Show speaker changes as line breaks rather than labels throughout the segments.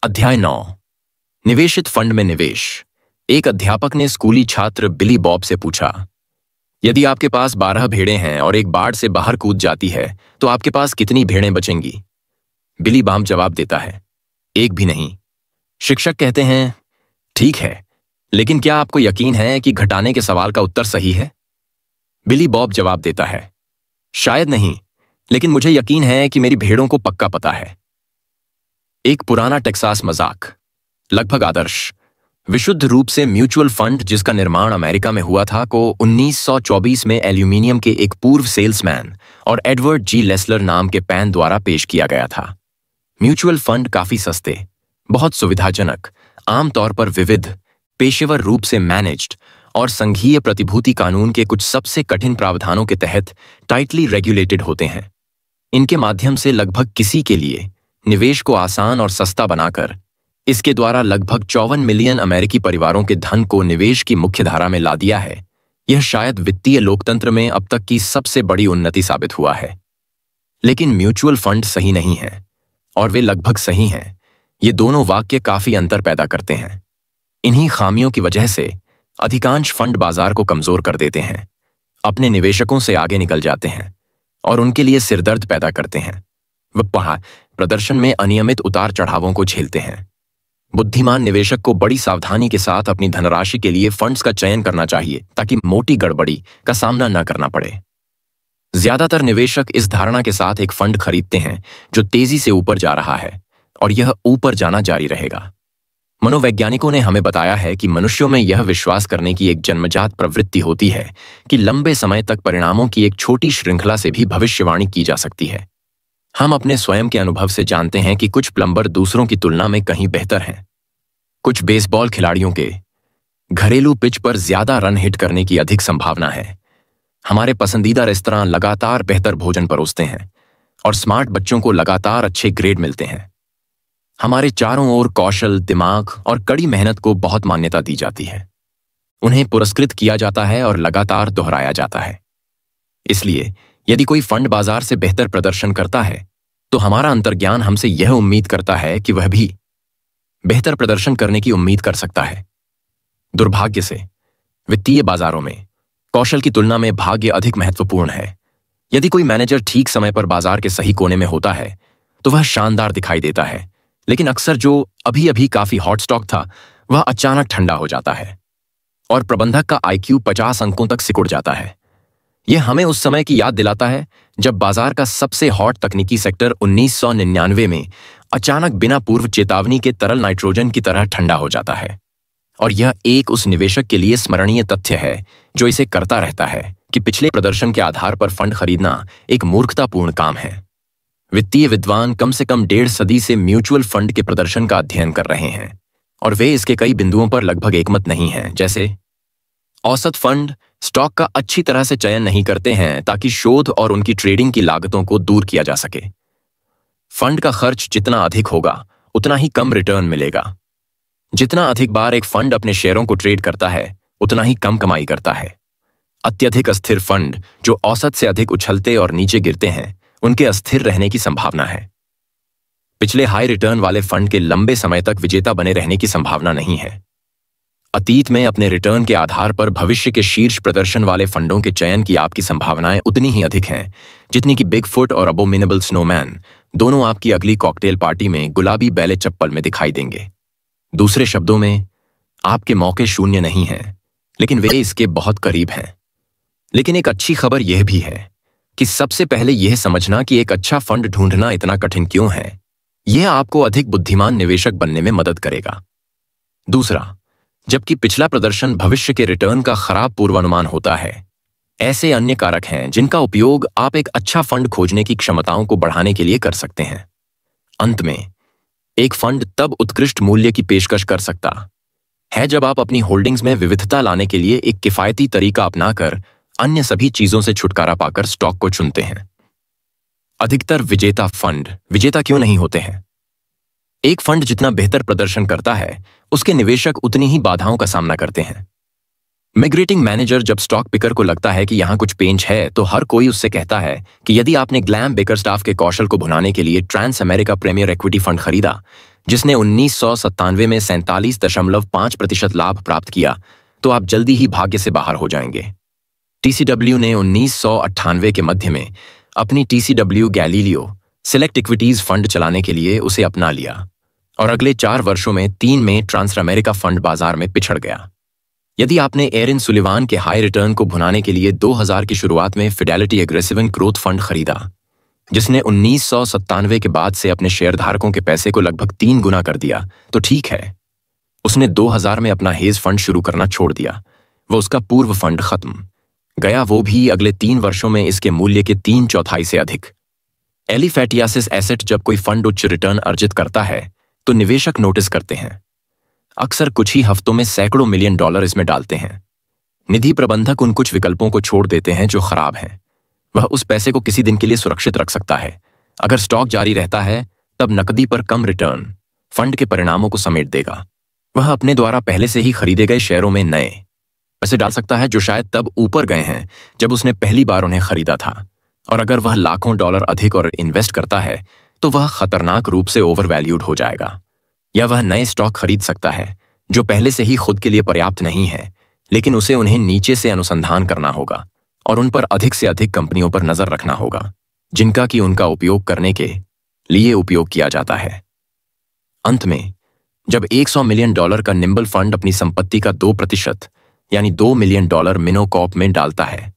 अध्याय 9। निवेशित फंड में निवेश। एक अध्यापक ने स्कूली छात्र बिली बॉब से पूछा, यदि आपके पास 12 भेड़ें हैं और एक बाड़ से बाहर कूद जाती है तो आपके पास कितनी भेड़ें बचेंगी? बिली बॉब जवाब देता है, एक भी नहीं। शिक्षक कहते हैं, ठीक है, लेकिन क्या आपको यकीन है कि घटाने के सवाल का उत्तर सही है? बिली बॉब जवाब देता है, शायद नहीं, लेकिन मुझे यकीन है कि मेरी भेड़ों को पक्का पता है। एक पुराना टेक्सास मजाक, लगभग आदर्श। विशुद्ध रूप से म्यूचुअल फंड जिसका निर्माण अमेरिका में हुआ था को 1924 में एल्यूमिनियम के एक पूर्व सेल्समैन और एडवर्ड जी लेस्लर नाम के पैन द्वारा पेश किया गया था। म्यूचुअल फंड काफी सस्ते, बहुत सुविधाजनक, आमतौर पर विविध, पेशेवर रूप से मैनेज्ड और संघीय प्रतिभूति कानून के कुछ सबसे कठिन प्रावधानों के तहत टाइटली रेगुलेटेड होते हैं। इनके माध्यम से लगभग किसी के लिए निवेश को आसान और सस्ता बनाकर इसके द्वारा लगभग 54 मिलियन अमेरिकी परिवारों के धन को निवेश की मुख्य धारा में ला दिया है। यह शायद वित्तीय लोकतंत्र में अब तक की सबसे बड़ी उन्नति साबित हुआ है। लेकिन म्यूचुअल फंड सही नहीं है और वे लगभग सही हैं। ये दोनों वाक्य काफी अंतर पैदा करते हैं। इन्हीं खामियों की वजह से अधिकांश फंड बाजार को कमजोर कर देते हैं, अपने निवेशकों से आगे निकल जाते हैं और उनके लिए सिरदर्द पैदा करते हैं। वह प्रदर्शन में अनियमित उतार चढ़ावों को झेलते हैं। बुद्धिमान निवेशक को बड़ी सावधानी के साथ अपनी धनराशि के लिए फंड्स का चयन करना चाहिए ताकि मोटी गड़बड़ी का सामना न करना पड़े। ज्यादातर निवेशक इस धारणा के साथ एक फंड खरीदते हैं जो तेजी से ऊपर जा रहा है और यह ऊपर जाना जारी रहेगा। मनोवैज्ञानिकों ने हमें बताया है कि मनुष्यों में यह विश्वास करने की एक जन्मजात प्रवृत्ति होती है कि लंबे समय तक परिणामों की एक छोटी श्रृंखला से भी भविष्यवाणी की जा सकती है। हम अपने स्वयं के अनुभव से जानते हैं कि कुछ प्लम्बर दूसरों की तुलना में कहीं बेहतर हैं। कुछ बेसबॉल खिलाड़ियों के घरेलू पिच पर ज्यादा रन हिट करने की अधिक संभावना है। हमारे पसंदीदा रेस्तरां लगातार बेहतर भोजन परोसते हैं और स्मार्ट बच्चों को लगातार अच्छे ग्रेड मिलते हैं। हमारे चारों ओर कौशल, दिमाग और कड़ी मेहनत को बहुत मान्यता दी जाती है। उन्हें पुरस्कृत किया जाता है और लगातार दोहराया जाता है। इसलिए यदि कोई फंड बाजार से बेहतर प्रदर्शन करता है तो हमारा अंतर्ज्ञान हमसे यह उम्मीद करता है कि वह भी बेहतर प्रदर्शन करने की उम्मीद कर सकता है। दुर्भाग्य से वित्तीय बाजारों में कौशल की तुलना में भाग्य अधिक महत्वपूर्ण है। यदि कोई मैनेजर ठीक समय पर बाजार के सही कोने में होता है तो वह शानदार दिखाई देता है, लेकिन अक्सर जो अभी अभी काफी हॉट स्टॉक था वह अचानक ठंडा हो जाता है और प्रबंधक का IQ 50 अंकों तक सिकुड़ जाता है। यह हमें उस समय की याद दिलाता है जब बाजार का सबसे हॉट तकनीकी सेक्टर 1999 में अचानक बिना पूर्व चेतावनी के तरल नाइट्रोजन की तरह ठंडा हो जाता है। और यह एक उस निवेशक के लिए स्मरणीय तथ्य है जो इसे करता रहता है कि पिछले प्रदर्शन के आधार पर फंड खरीदना एक मूर्खतापूर्ण काम है। वित्तीय विद्वान कम से कम 1.5 सदी से म्यूचुअल फंड के प्रदर्शन का अध्ययन कर रहे हैं और वे इसके कई बिंदुओं पर लगभग एकमत नहीं हैं, जैसे औसत फंड स्टॉक का अच्छी तरह से चयन नहीं करते हैं ताकि शोध और उनकी ट्रेडिंग की लागतों को दूर किया जा सके। फंड का खर्च जितना अधिक होगा उतना ही कम रिटर्न मिलेगा। जितना अधिक बार एक फंड अपने शेयरों को ट्रेड करता है उतना ही कम कमाई करता है। अत्यधिक अस्थिर फंड जो औसत से अधिक उछलते और नीचे गिरते हैं उनके अस्थिर रहने की संभावना है। पिछले हाई रिटर्न वाले फंड के लंबे समय तक विजेता बने रहने की संभावना नहीं है। अतीत में अपने रिटर्न के आधार पर भविष्य के शीर्ष प्रदर्शन वाले फंडों के चयन की आपकी संभावनाएं उतनी ही अधिक हैं जितनी कि बिग फुट और अबोमिनेबल स्नोमैन दोनों आपकी अगली कॉकटेल पार्टी में गुलाबी बैले चप्पल में दिखाई देंगे। दूसरे शब्दों में, आपके मौके शून्य नहीं हैं, लेकिन वे इसके बहुत करीब हैं। लेकिन एक अच्छी खबर यह भी है कि सबसे पहले यह समझना कि एक अच्छा फंड ढूंढना इतना कठिन क्यों है, यह आपको अधिक बुद्धिमान निवेशक बनने में मदद करेगा। दूसरा, जबकि पिछला प्रदर्शन भविष्य के रिटर्न का खराब पूर्वानुमान होता है, ऐसे अन्य कारक हैं जिनका उपयोग आप एक अच्छा फंड खोजने की क्षमताओं को बढ़ाने के लिए कर सकते हैं। अंत में, एक फंड तब उत्कृष्ट मूल्य की पेशकश कर सकता है जब आप अपनी होल्डिंग्स में विविधता लाने के लिए एक किफायती तरीका अपनाकर अन्य सभी चीजों से छुटकारा पाकर स्टॉक को चुनते हैं। अधिकतर विजेता फंड विजेता क्यों नहीं होते हैं? एक फंड जितना बेहतर प्रदर्शन करता है उसके निवेशक उतनी ही बाधाओं का सामना करते हैं। मिग्रेटिंग मैनेजर जब स्टॉक पिकर को लगता है कि यहां कुछ पेंच है तो हर कोई उससे कहता है कि यदि आपने ग्लैम बेकर स्टाफ के कौशल को भुनाने के लिए Transamerica Premier Equity Fund खरीदा जिसने 1997 में 47.5% लाभ प्राप्त किया, तो आप जल्दी ही भाग्य से बाहर हो जाएंगे। TCW ने 1998 के मध्य में अपनी TCW Galileo select equities fund चलाने के लिए उसे अपना लिया और अगले 4 वर्षों में 3 में ट्रांस अमेरिका फंड बाजार में पिछड़ गया। यदि आपने एरिन सुलिवान के हाई रिटर्न को भुनाने के लिए 2000 की शुरुआत में फिडेलिटी एग्रेसिव ग्रोथ फंड खरीदा, जिसने 1997 के बाद से अपने शेयरधारकों के पैसे को लगभग 3 गुना कर दिया, तो ठीक है, उसने 2000 में अपना हेज फंड शुरू करना छोड़ दिया। वो उसका पूर्व फंड खत्म गया, वो भी अगले 3 वर्षों में इसके मूल्य के 3/4 से अधिक। एलिफैटियासिस एसेट जब कोई फंड उच्च रिटर्न अर्जित करता है तो निवेशक नोटिस करते हैं। अक्सर कुछ ही हफ्तों में सैकड़ों मिलियन डॉलर इसमें डालते हैं। निधि प्रबंधक उन कुछ विकल्पों को छोड़ देते हैं जो खराब हैं। वह उस पैसे को किसी दिन के लिए सुरक्षित रख सकता है। अगर स्टॉक जारी रहता है तब नकदी पर कम रिटर्न फंड के परिणामों को समेट देगा। वह अपने द्वारा पहले से ही खरीदे गए शेयरों में नए पैसे डाल सकता है जो शायद तब ऊपर गए हैं जब उसने पहली बार उन्हें खरीदा था। और अगर वह लाखों डॉलर अधिक और इन्वेस्ट करता है तो वह खतरनाक रूप से ओवरवैल्यूड हो जाएगा। या वह नए स्टॉक खरीद सकता है जो पहले से ही खुद के लिए पर्याप्त नहीं है, लेकिन उसे उन्हें नीचे से अनुसंधान करना होगा और उन पर अधिक से अधिक कंपनियों पर नजर रखना होगा जिनका कि उनका उपयोग करने के लिए उपयोग किया जाता है। अंत में जब $100 मिलियन का निम्बल फंड अपनी संपत्ति का 2% यानी $2 मिलियन मिनोकॉप में डालता है,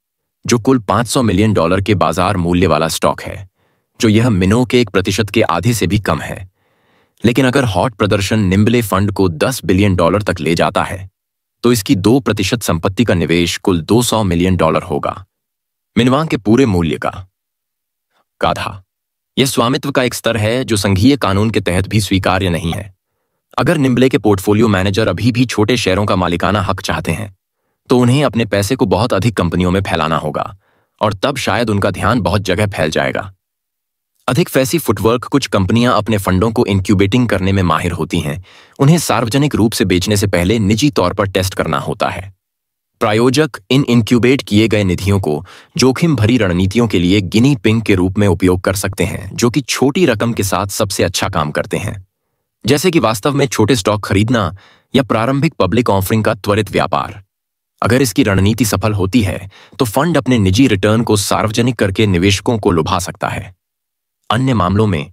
जो कुल $500 मिलियन के बाजार मूल्य वाला स्टॉक है, जो यह मिनो के 1% के आधे से भी कम है। लेकिन अगर हॉट प्रदर्शन निम्बले फंड को $10 बिलियन तक ले जाता है तो इसकी 2% संपत्ति का निवेश कुल $200 मिलियन होगा। मिनवा के पूरे मूल्य का आधा। यह स्वामित्व का एक स्तर है जो संघीय कानून के तहत भी स्वीकार्य नहीं है। अगर निम्बले के पोर्टफोलियो मैनेजर अभी भी छोटे शेयरों का मालिकाना हक चाहते हैं तो उन्हें अपने पैसे को बहुत अधिक कंपनियों में फैलाना होगा और तब शायद उनका ध्यान बहुत जगह फैल जाएगा। अधिक फैसी फुटवर्क कुछ कंपनियां अपने फंडों को इंक्यूबेटिंग करने में माहिर होती हैं। उन्हें सार्वजनिक रूप से बेचने से पहले निजी तौर पर टेस्ट करना होता है। प्रायोजक इन इंक्यूबेट किए गए निधियों को जोखिम भरी रणनीतियों के लिए गिनी पिग के रूप में उपयोग कर सकते हैं, जो कि छोटी रकम के साथ सबसे अच्छा काम करते हैं, जैसे कि वास्तव में छोटे स्टॉक खरीदना या प्रारंभिक पब्लिक ऑफरिंग का त्वरित व्यापार। अगर इसकी रणनीति सफल होती है तो फंड अपने निजी रिटर्न को सार्वजनिक करके निवेशकों को लुभा सकता है। अन्य मामलों में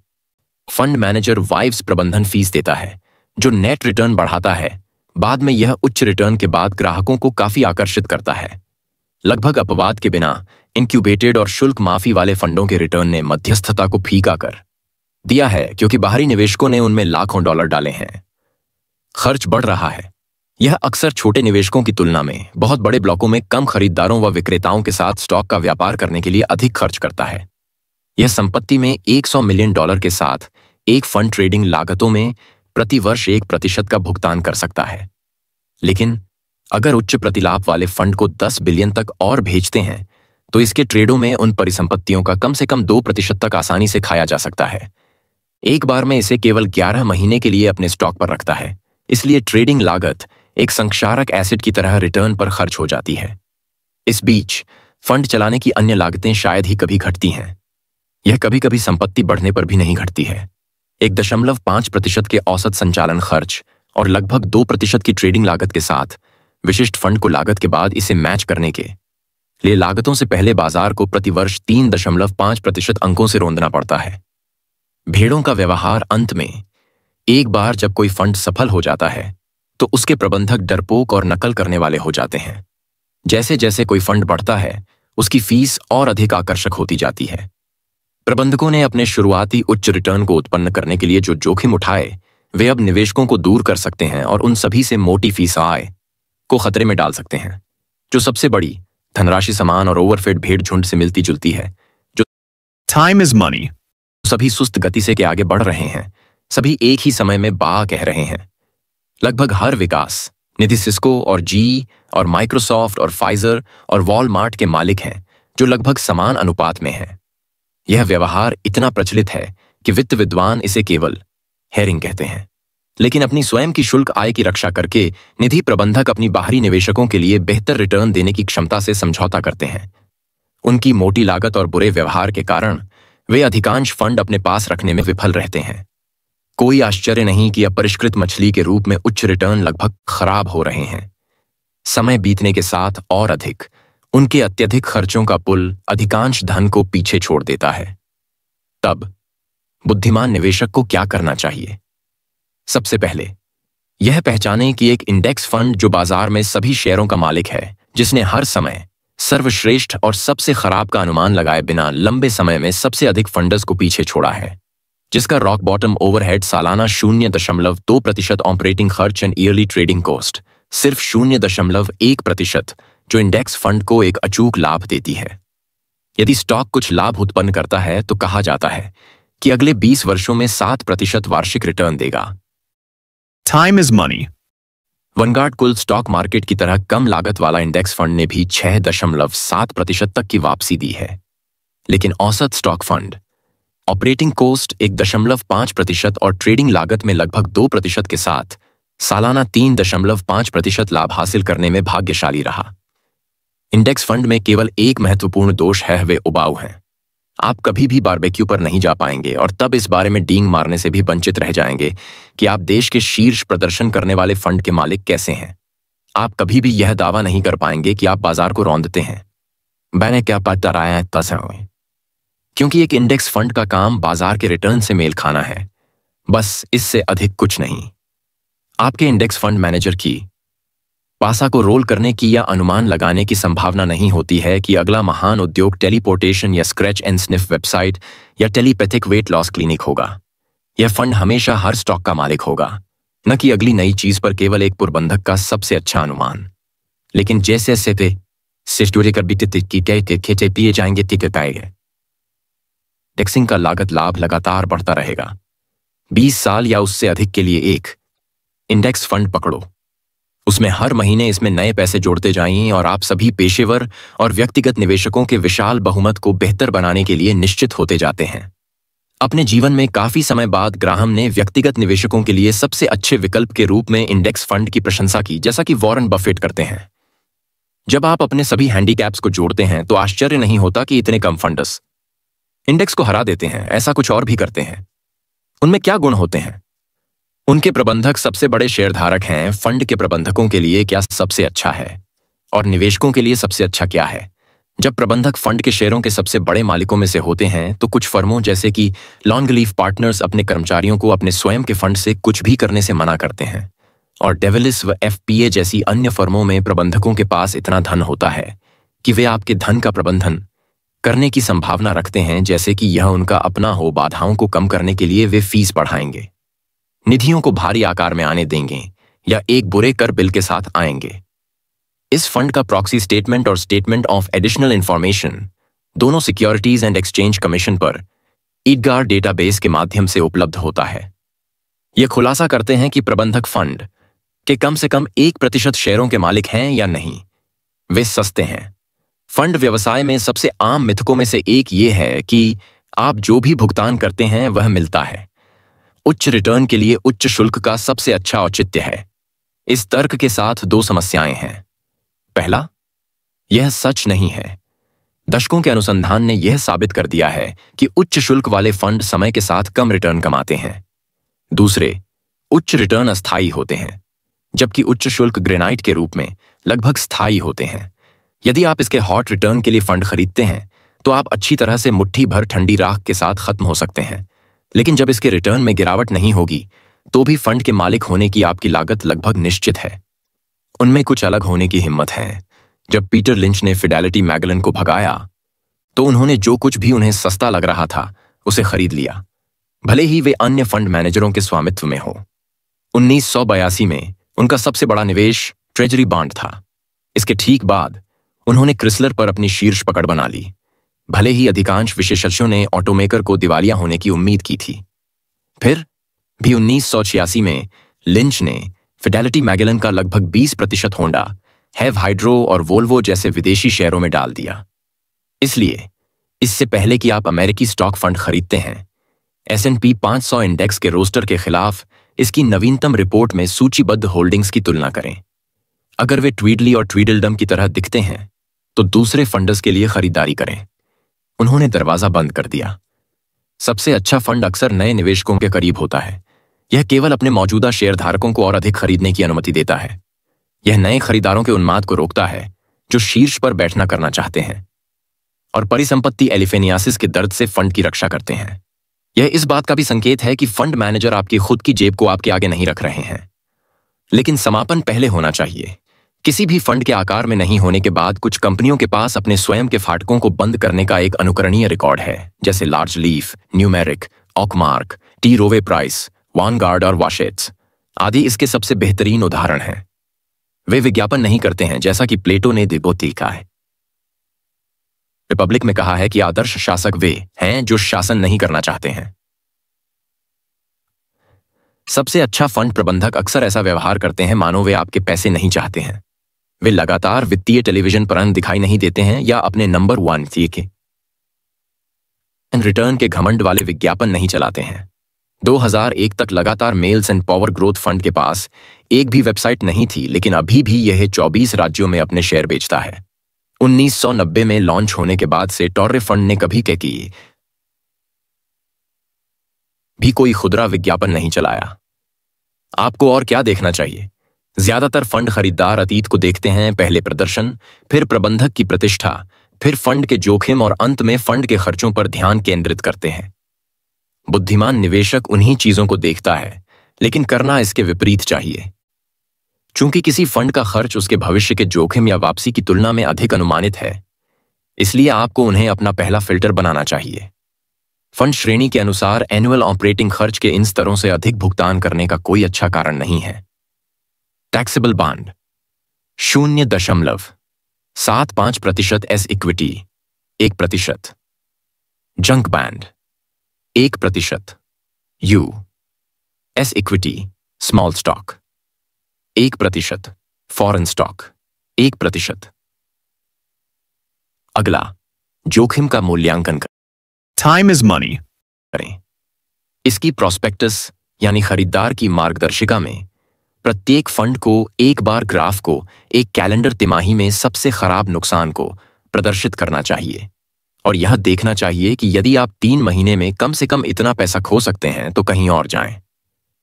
फंड मैनेजर वाइव्स प्रबंधन फीस देता है, जो नेट रिटर्न बढ़ाता है। बाद में यह उच्च रिटर्न के बाद ग्राहकों को काफी आकर्षित करता है। लगभग अपवाद के बिना इंक्यूबेटेड और शुल्क माफी वाले फंडों के रिटर्न ने मध्यस्थता को फीका कर दिया है, क्योंकि बाहरी निवेशकों ने उनमें लाखों डॉलर डाले हैं। खर्च बढ़ रहा है। यह अक्सर छोटे निवेशकों की तुलना में बहुत बड़े ब्लॉकों में कम खरीदारों व विक्रेताओं के साथ स्टॉक का व्यापार करने के लिए अधिक खर्च करता है। यह संपत्ति में $100 मिलियन के साथ एक फंड ट्रेडिंग लागतों में प्रति वर्ष 1% का भुगतान कर सकता है। लेकिन अगर उच्च प्रतिलाभ वाले फंड को 10 बिलियन तक और भेजते हैं तो इसके ट्रेडों में उन परिसंपत्तियों का कम से कम 2% तक आसानी से खाया जा सकता है। एक बार में इसे केवल 11 महीने के लिए अपने स्टॉक पर रखता है, इसलिए ट्रेडिंग लागत एक संक्षारक एसिड की तरह रिटर्न पर खर्च हो जाती है। इस बीच फंड चलाने की अन्य लागतें शायद ही कभी घटती हैं। यह कभी कभी संपत्ति बढ़ने पर भी नहीं घटती है। 1.5% के औसत संचालन खर्च और लगभग 2% की ट्रेडिंग लागत के साथ विशिष्ट फंड को लागत के बाद इसे मैच करने के लिए लागतों से पहले बाजार को प्रतिवर्ष 3.5% अंकों से रोंदना पड़ता है। भेड़ों का व्यवहार। अंत में एक बार जब कोई फंड सफल हो जाता है तो उसके प्रबंधक डरपोक और नकल करने वाले हो जाते हैं। जैसे जैसे कोई फंड बढ़ता है उसकी फीस और अधिक आकर्षक होती जाती है। प्रबंधकों ने अपने शुरुआती उच्च रिटर्न को उत्पन्न करने के लिए जो जोखिम उठाए वे अब निवेशकों को दूर कर सकते हैं और उन सभी से मोटी फीस आय को खतरे में डाल सकते हैं, जो सबसे बड़ी धनराशि समान और ओवरफेड भेड़ झुंड से मिलती जुलती है, जो
टाइम इज मनी।
सभी सुस्त गति से के आगे बढ़ रहे हैं, सभी एक ही समय में बा कह रहे हैं। लगभग हर विकास निधि सिस्को और जी और माइक्रोसॉफ्ट और फाइजर और वॉलमार्ट के मालिक हैं, जो लगभग समान अनुपात में हैं। यह व्यवहार इतना प्रचलित है कि वित्त विद्वान इसे केवल हेरिंग कहते हैं। लेकिन अपनी स्वयं की शुल्क आय की रक्षा करके निधि प्रबंधक अपनी बाहरी निवेशकों के लिए बेहतर रिटर्न देने की क्षमता से समझौता करते हैं। उनकी मोटी लागत और बुरे व्यवहार के कारण वे अधिकांश फंड अपने पास रखने में विफल रहते हैं। कोई आश्चर्य नहीं कि अपरिष्कृत मछली के रूप में उच्च रिटर्न लगभग खराब हो रहे हैं। समय बीतने के साथ और अधिक उनके अत्यधिक खर्चों का पुल अधिकांश धन को पीछे छोड़ देता है। तब बुद्धिमान निवेशक को क्या करना चाहिए? सबसे पहले यह पहचानें कि एक इंडेक्स फंड जो बाजार में सभी शेयरों का मालिक है, जिसने हर समय सर्वश्रेष्ठ और सबसे खराब का अनुमान लगाए बिना लंबे समय में सबसे अधिक फंडर्स को पीछे छोड़ा है, जिसका रॉक बॉटम ओवरहेड सालाना 0.2% ऑपरेटिंग खर्च एंड ईयरली ट्रेडिंग कॉस्ट सिर्फ 0.1%, जो इंडेक्स फंड को एक अचूक लाभ देती है। यदि स्टॉक कुछ लाभ उत्पन्न करता है तो कहा जाता है कि अगले 20 वर्षों में 7% वार्षिक रिटर्न देगा।
Time is money.
वनगार्ड कुल स्टॉक मार्केट की तरह कम लागत वाला इंडेक्स फंड ने भी 6.7% तक की वापसी दी है, लेकिन औसत स्टॉक फंड ऑपरेटिंग कॉस्ट 1.5% और ट्रेडिंग लागत में लगभग 2% के साथ सालाना 3.5% लाभ हासिल करने में भाग्यशाली रहा। इंडेक्स फंड में केवल एक महत्वपूर्ण दोष है, वे उबाऊ हैं। आप कभी भी बारबेक्यू पर नहीं जा पाएंगे और तब इस बारे में डींग मारने से भी वंचित रह जाएंगे कि आप देश के शीर्ष प्रदर्शन करने वाले फंड के मालिक कैसे हैं। आप कभी भी यह दावा नहीं कर पाएंगे कि आप बाजार को रौंदते हैं। मैंने क्या पता रहा है, क्योंकि एक इंडेक्स फंड का काम बाजार के रिटर्न से मेल खाना है, बस इससे अधिक कुछ नहीं। आपके इंडेक्स फंड मैनेजर की पासा को रोल करने की या अनुमान लगाने की संभावना नहीं होती है कि अगला महान उद्योग टेलीपोर्टेशन या स्क्रैच एंड स्निफ वेबसाइट या टेलीपैथिक वेट लॉस क्लिनिक होगा। यह फंड हमेशा हर स्टॉक का मालिक होगा, न कि अगली नई चीज पर केवल एक प्रबंधक का सबसे अच्छा अनुमान। लेकिन जैसे से पिए जाएंगे टिकट आएंगे। इंडेक्सिंग का लागत लाभ लगातार बढ़ता रहेगा। 20 साल या उससे अधिक के लिए एक इंडेक्स फंड पकड़ो, उसमें हर महीने इसमें नए पैसे जोड़ते जाइए और आप सभी पेशेवर और व्यक्तिगत निवेशकों के विशाल बहुमत को बेहतर बनाने के लिए निश्चित होते जाते हैं। अपने जीवन में काफी समय बाद ग्राहम ने व्यक्तिगत निवेशकों के लिए सबसे अच्छे विकल्प के रूप में इंडेक्स फंड की प्रशंसा की, जैसा कि वॉरेन बफेट करते हैं। जब आप अपने सभी हैंडीकैप्स को जोड़ते हैं तो आश्चर्य नहीं होता कि इतने कम फंडर्स इंडेक्स को हरा देते हैं। ऐसा कुछ और भी करते हैं। उनमें क्या गुण होते हैं? उनके प्रबंधक सबसे बड़े शेयरधारक हैं। फंड के प्रबंधकों के लिए क्या सबसे अच्छा है और निवेशकों के लिए सबसे अच्छा क्या है? जब प्रबंधक फंड के शेयरों के सबसे बड़े मालिकों में से होते हैं तो कुछ फर्मों जैसे कि लॉन्गलीफ पार्टनर्स अपने कर्मचारियों को अपने स्वयं के फंड से कुछ भी करने से मना करते हैं, और डेविलिस व एफपीए जैसी अन्य फर्मों में प्रबंधकों के पास इतना धन होता है कि वे आपके धन का प्रबंधन करने की संभावना रखते हैं, जैसे कि यह उनका अपना हो। बाधाओं को कम करने के लिए वे फीस बढ़ाएंगे, निधियों को भारी आकार में आने देंगे या एक बुरे कर बिल के साथ आएंगे। इस फंड का प्रॉक्सी स्टेटमेंट और स्टेटमेंट ऑफ एडिशनल इंफॉर्मेशन दोनों सिक्योरिटीज एंड एक्सचेंज कमीशन पर ईडगार डेटाबेस के माध्यम से उपलब्ध होता है। यह खुलासा करते हैं कि प्रबंधक फंड के कम से कम 1% शेयरों के मालिक हैं या नहीं। वे सस्ते हैं। फंड व्यवसाय में सबसे आम मिथकों में से एक ये है कि आप जो भी भुगतान करते हैं वह मिलता है। उच्च रिटर्न के लिए उच्च शुल्क का सबसे अच्छा औचित्य है। इस तर्क के साथ दो समस्याएं हैं। पहला, यह सच नहीं है। दशकों के अनुसंधान ने यह साबित कर दिया है कि उच्च शुल्क वाले फंड समय के साथ कम रिटर्न कमाते हैं। दूसरे, उच्च रिटर्न अस्थायी होते हैं, जबकि उच्च शुल्क ग्रेनाइट के रूप में लगभग स्थायी होते हैं। यदि आप इसके हॉट रिटर्न के लिए फंड खरीदते हैं तो आप अच्छी तरह से मुट्ठी भर ठंडी राख के साथ खत्म हो सकते हैं, लेकिन जब इसके रिटर्न में गिरावट नहीं होगी तो भी फंड के मालिक होने की आपकी लागत लगभग निश्चित है। उनमें कुछ अलग होने की हिम्मत है। जब पीटर लिंच ने फिडेलिटी मैगलन को भगाया तो उन्होंने जो कुछ भी उन्हें सस्ता लग रहा था उसे खरीद लिया, भले ही वे अन्य फंड मैनेजरों के स्वामित्व में हो। 1982 में उनका सबसे बड़ा निवेश ट्रेजरी बॉन्ड था। इसके ठीक बाद उन्होंने क्रिसलर पर अपनी शीर्ष पकड़ बना ली, भले ही अधिकांश विशेषज्ञों ने ऑटोमेकर को दिवालिया होने की उम्मीद की थी। फिर भी 1986 में लिंच ने फिडेलिटी मैगलन का लगभग 20% होंडा, हैव हाइड्रो और वोल्वो जैसे विदेशी शेयरों में डाल दिया। इसलिए इससे पहले कि आप अमेरिकी स्टॉक फंड खरीदते हैं, S&P 500 इंडेक्स के रोस्टर के खिलाफ इसकी नवीनतम रिपोर्ट में सूचीबद्ध होल्डिंग्स की तुलना करें। अगर वे ट्वीडली और ट्वीडलडम की तरह दिखते हैं तो दूसरे फंडर्स के लिए खरीदारी करें। उन्होंने दरवाजा बंद कर दिया। सबसे अच्छा फंड अक्सर नए निवेशकों के करीब होता है, यह केवल अपने मौजूदा शेयरधारकों को और अधिक खरीदने की अनुमति देता है। यह नए खरीदारों के उन्माद को रोकता है जो शीर्ष पर बैठना करना चाहते हैं और परिसंपत्ति एलिफेनियासिस के दर्द से फंड की रक्षा करते हैं। यह इस बात का भी संकेत है कि फंड मैनेजर आपकी खुद की जेब को आपके आगे नहीं रख रहे हैं। लेकिन समापन पहले होना चाहिए। किसी भी फंड के आकार में नहीं होने के बाद कुछ कंपनियों के पास अपने स्वयं के फाटकों को बंद करने का एक अनुकरणीय रिकॉर्ड है, जैसे लार्ज लीफ, न्यूमेरिक, ऑकमार्क, टी रोवे प्राइस, वॉनगार्ड और वॉशेट्स आदि इसके सबसे बेहतरीन उदाहरण हैं। वे विज्ञापन नहीं करते हैं, जैसा कि प्लेटो ने दिबोत लिखा है। रिपब्लिक में कहा है कि आदर्श शासक वे हैं जो शासन नहीं करना चाहते हैं। सबसे अच्छा फंड प्रबंधक अक्सर ऐसा व्यवहार करते हैं मानो वे आपके पैसे नहीं चाहते हैं। वे लगातार वित्तीय टेलीविजन पर दिखाई नहीं देते हैं या अपने नंबर 1 के रिटर्न के घमंड वाले विज्ञापन नहीं चलाते हैं। 2001 तक लगातार mails and power growth fund के पास एक भी वेबसाइट नहीं थी, लेकिन अभी भी यह 24 राज्यों में अपने शेयर बेचता है। 1990 में लॉन्च होने के बाद से टॉर्रे फंड ने कभी भी कोई खुदरा विज्ञापन नहीं चलाया। आपको और क्या देखना चाहिए? ज्यादातर फंड खरीदार अतीत को देखते हैं, पहले प्रदर्शन, फिर प्रबंधक की प्रतिष्ठा, फिर फंड के जोखिम और अंत में फंड के खर्चों पर ध्यान केंद्रित करते हैं। बुद्धिमान निवेशक उन्हीं चीजों को देखता है, लेकिन करना इसके विपरीत चाहिए। चूंकि किसी फंड का खर्च उसके भविष्य के जोखिम या वापसी की तुलना में अधिक अनुमानित है, इसलिए आपको उन्हें अपना पहला फिल्टर बनाना चाहिए। फंड श्रेणी के अनुसार एनुअल ऑपरेटिंग खर्च के इन स्तरों से अधिक भुगतान करने का कोई अच्छा कारण नहीं है। Taxable bond 0.75% S equity 1%, junk bond 1%, U S equity small stock 1%, foreign stock 1%। अगला, जोखिम का मूल्यांकन करें।
Time is money.
इसकी प्रोस्पेक्टस यानी खरीदार की मार्गदर्शिका में प्रत्येक फंड को एक बार ग्राफ को एक कैलेंडर तिमाही में सबसे खराब नुकसान को प्रदर्शित करना चाहिए और यह देखना चाहिए कि यदि आप 3 महीने में कम से कम इतना पैसा खो सकते हैं तो कहीं और जाएं।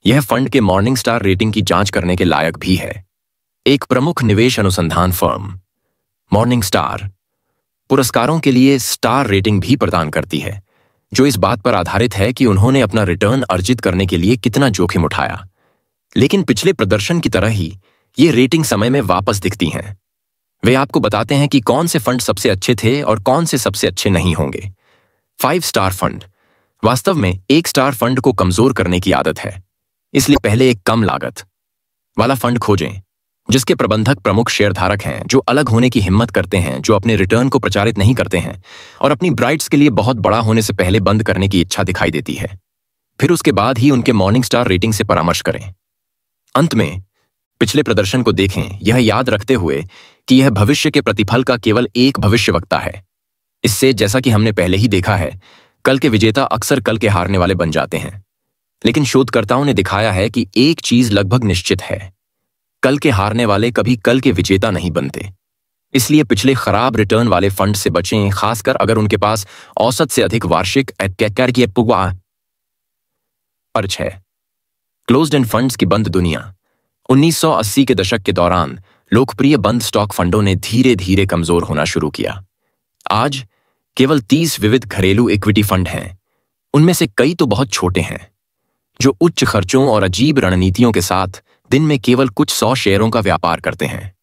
यह फंड के मॉर्निंग स्टार रेटिंग की जांच करने के लायक भी है। एक प्रमुख निवेश अनुसंधान फर्म मॉर्निंग स्टार पुरस्कारों के लिए स्टार रेटिंग भी प्रदान करती है, जो इस बात पर आधारित है कि उन्होंने अपना रिटर्न अर्जित करने के लिए कितना जोखिम उठाया। लेकिन पिछले प्रदर्शन की तरह ही ये रेटिंग समय में वापस दिखती हैं। वे आपको बताते हैं कि कौन से फंड सबसे अच्छे थे और कौन से सबसे अच्छे नहीं होंगे। 5 स्टार फंड वास्तव में 1 स्टार फंड को कमजोर करने की आदत है, इसलिए पहले एक कम लागत वाला फंड खोजें जिसके प्रबंधक प्रमुख शेयरधारक हैं जो अलग होने की हिम्मत करते हैं, जो अपने रिटर्न को प्रचारित नहीं करते हैं और अपनी ब्राइट्स के लिए बहुत बड़ा होने से पहले बंद करने की इच्छा दिखाई देती है। फिर उसके बाद ही उनके मॉर्निंग स्टार रेटिंग से परामर्श करें। अंत में पिछले प्रदर्शन को देखें, यह याद रखते हुए कि यह भविष्य के प्रतिफल का केवल एक भविष्यवक्ता है। इससे, जैसा कि हमने पहले ही देखा है, कल के विजेता अक्सर कल के हारने वाले बन जाते हैं। लेकिन शोधकर्ताओं ने दिखाया है कि एक चीज लगभग निश्चित है, कल के हारने वाले कभी कल के विजेता नहीं बनते। इसलिए पिछले खराब रिटर्न वाले फंड से बचें, खासकर अगर उनके पास औसत से अधिक वार्षिक खर्च है। क्लोज्ड एंड फंड्स की बंद दुनिया 1980 के दशक के दौरान लोकप्रिय बंद स्टॉक फंडों ने धीरे धीरे कमजोर होना शुरू किया। आज केवल 30 विविध घरेलू इक्विटी फंड हैं। उनमें से कई तो बहुत छोटे हैं, जो उच्च खर्चों और अजीब रणनीतियों के साथ दिन में केवल कुछ 100 शेयरों का व्यापार करते हैं।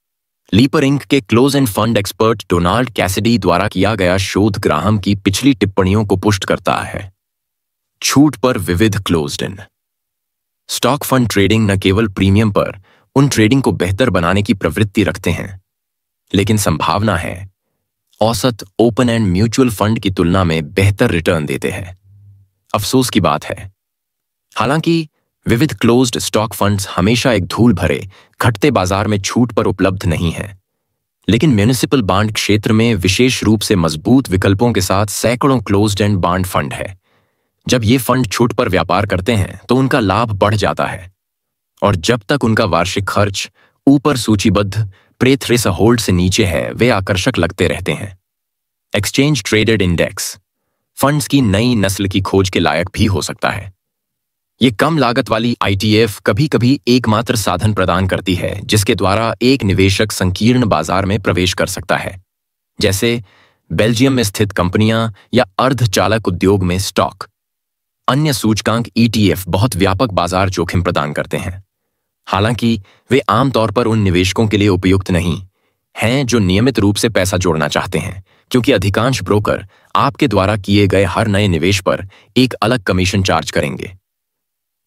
लीपर इंक के close end fund expert Donald Cassidy द्वारा किया गया शोध ग्राहम की पिछली टिप्पणियों को पुष्ट करता है। छूट पर विविध closed end stock fund trading न केवल प्रीमियम पर उन ट्रेडिंग को बेहतर बनाने की प्रवृत्ति रखते हैं, लेकिन संभावना है औसत ओपन एंड म्यूचुअल फंड की तुलना में बेहतर रिटर्न देते हैं। अफसोस की बात है, हालांकि विविध क्लोज्ड स्टॉक फंड्स हमेशा एक धूल भरे घटते बाजार में छूट पर उपलब्ध नहीं हैं, लेकिन म्युनिसिपल बॉन्ड क्षेत्र में विशेष रूप से मजबूत विकल्पों के साथ सैकड़ों क्लोज्ड एंड बॉन्ड फंड है। जब ये फंड छूट पर व्यापार करते हैं तो उनका लाभ बढ़ जाता है, और जब तक उनका वार्षिक खर्च ऊपर सूचीबद्ध थ्रेशोल्ड से नीचे है, वे आकर्षक लगते रहते हैं। एक्सचेंज ट्रेडेड इंडेक्स फंड्स की नई नस्ल की खोज के लायक भी हो सकता है। ये कम लागत वाली ITF कभी कभी एकमात्र साधन प्रदान करती है जिसके द्वारा एक निवेशक संकीर्ण बाजार में प्रवेश कर सकता है, जैसे बेल्जियम में स्थित कंपनियां या अर्धचालक उद्योग में स्टॉक। अन्य सूचकांक ETF बहुत व्यापक बाजार जोखिम प्रदान करते हैं, हालांकि वे आमतौर पर उन निवेशकों के लिए उपयुक्त नहीं हैं जो नियमित रूप से पैसा जोड़ना चाहते हैं, क्योंकि अधिकांश ब्रोकर आपके द्वारा किए गए हर नए निवेश पर एक अलग कमीशन चार्ज करेंगे।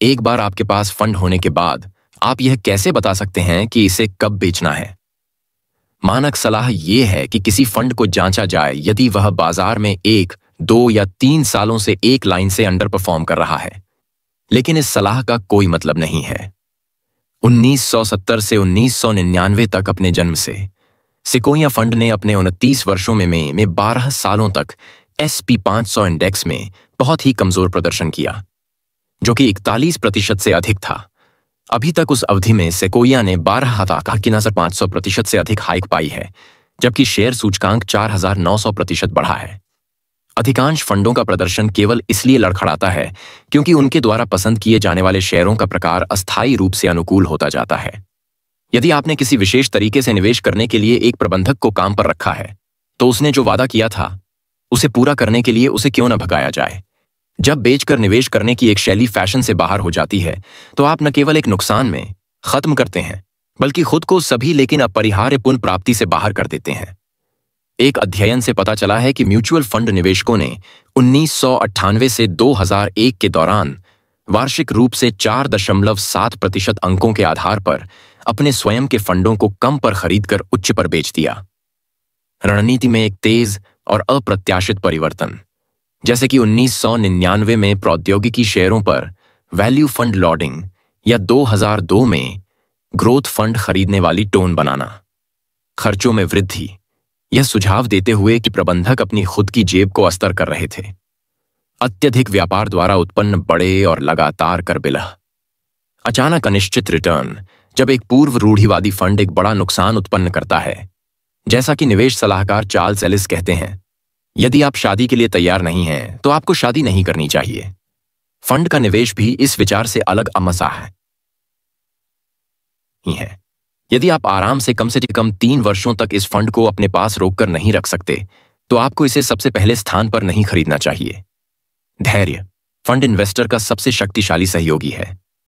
एक बार आपके पास फंड होने के बाद आप यह कैसे बता सकते हैं कि इसे कब बेचना है? मानक सलाह यह है कि किसी फंड को जांचा जाए यदि वह बाजार में 1, 2 या 3 सालों से एक लाइन से अंडर परफॉर्म कर रहा है, लेकिन इस सलाह का कोई मतलब नहीं है। 1970 से 1999 तक अपने जन्म से सिकोया फंड ने अपने 29 वर्षों में 12 सालों तक SP 500 इंडेक्स में बहुत ही कमजोर प्रदर्शन किया, जो कि 41% से अधिक था। अभी तक उस अवधि में सेकोया ने 12,500% से अधिक हाइक पाई है, जबकि शेयर सूचकांक 4,900% बढ़ा है। अधिकांश फंडों का प्रदर्शन केवल इसलिए लड़खड़ाता है क्योंकि उनके द्वारा पसंद किए जाने वाले शेयरों का प्रकार अस्थायी रूप से अनुकूल होता जाता है। यदि आपने किसी विशेष तरीके से निवेश करने के लिए एक प्रबंधक को काम पर रखा है, तो उसने जो वादा किया था उसे पूरा करने के लिए उसे क्यों न भगाया जाए। जब बेचकर निवेश करने की एक शैली फैशन से बाहर हो जाती है, तो आप न केवल एक नुकसान में खत्म करते हैं, बल्कि खुद को सभी लेकिन अपरिहार्य पुनर्प्राप्ति से बाहर कर देते हैं। एक अध्ययन से पता चला है कि म्यूचुअल फंड निवेशकों ने 1998 से 2001 के दौरान वार्षिक रूप से 4.7% अंकों के आधार पर अपने स्वयं के फंडों को कम पर खरीदकर उच्च पर बेच दिया। रणनीति में एक तेज और अप्रत्याशित परिवर्तन, जैसे कि 1999 में प्रौद्योगिकी शेयरों पर वैल्यू फंड लॉर्डिंग या 2002 में ग्रोथ फंड खरीदने वाली टोन बनाना। खर्चों में वृद्धि, यह सुझाव देते हुए कि प्रबंधक अपनी खुद की जेब को अस्तर कर रहे थे। अत्यधिक व्यापार द्वारा उत्पन्न बड़े और लगातार कर बिलह। अचानक अनिश्चित रिटर्न, जब एक पूर्व रूढ़िवादी फंड एक बड़ा नुकसान उत्पन्न करता है। जैसा कि निवेश सलाहकार चार्ल्स एलिस कहते हैं, यदि आप शादी के लिए तैयार नहीं हैं तो आपको शादी नहीं करनी चाहिए। फंड का निवेश भी इस विचार से अलग अमसाह है। यदि आप आराम से कम 3 वर्षों तक इस फंड को अपने पास रोककर नहीं रख सकते, तो आपको इसे सबसे पहले स्थान पर नहीं खरीदना चाहिए। धैर्य फंड इन्वेस्टर का सबसे शक्तिशाली सहयोगी है।